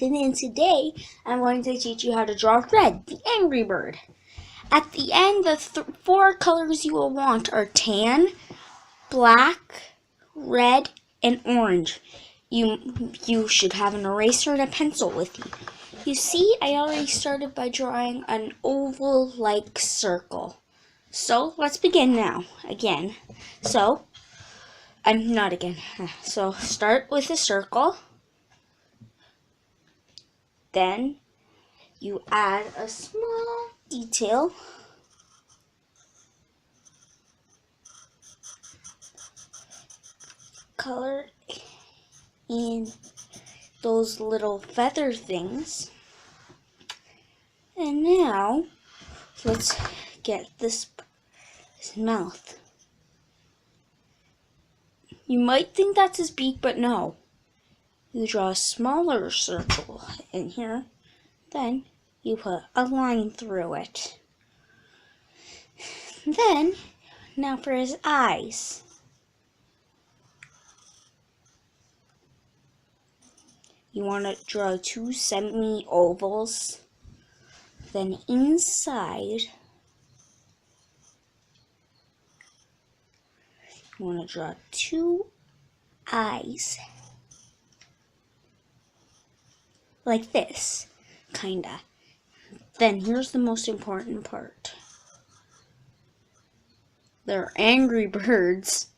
Jonathan, and today I'm going to teach you how to draw red, the Angry Bird. At the end, the four colors you will want are tan, black, red, and orange. You should have an eraser and a pencil with you. You see, I already started by drawing an oval-like circle. So, let's begin now, again. So, start with a circle. Then you add a small detail. Color in those little feather things. And now, let's get this mouth. You might think that's his beak, but no. You draw a smaller circle in here, then you put a line through it. Then, now for his eyes. You want to draw two semi-ovals. Then inside, you want to draw two eyes. Like this, kinda. Then here's the most important part. They're angry birds.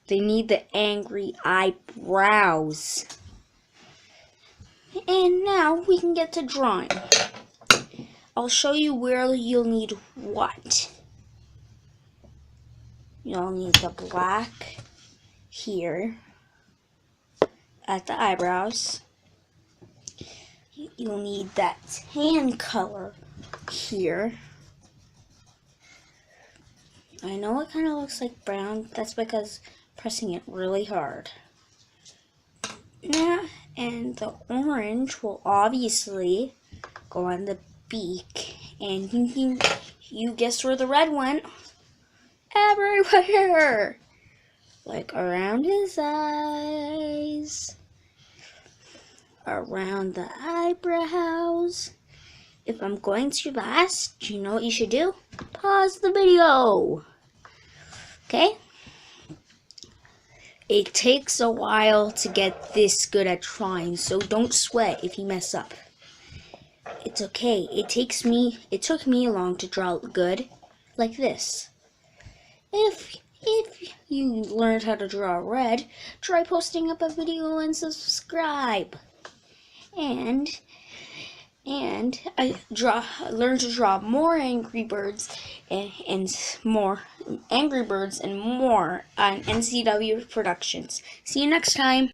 They need the angry eyebrows. And now we can get to drawing. I'll show you where you'll need what. You'll need the black here at the eyebrows. You'll need that tan color here. I know it kind of looks like brown. That's because pressing it really hard. Yeah, and the orange will obviously go on the beak. And you guess where the red went? Everywhere! Like around his eyes. Around the eyebrows. If I'm going too fast, you know what you should do? Pause the video. Okay? It takes a while to get this good at drawing, so don't sweat if you mess up. It's okay. It took me long to draw good, like this. If you learned how to draw red, try posting up a video and subscribe. And I learned to draw more Angry Birds and more Angry Birds and more on NCW Productions. See you next time.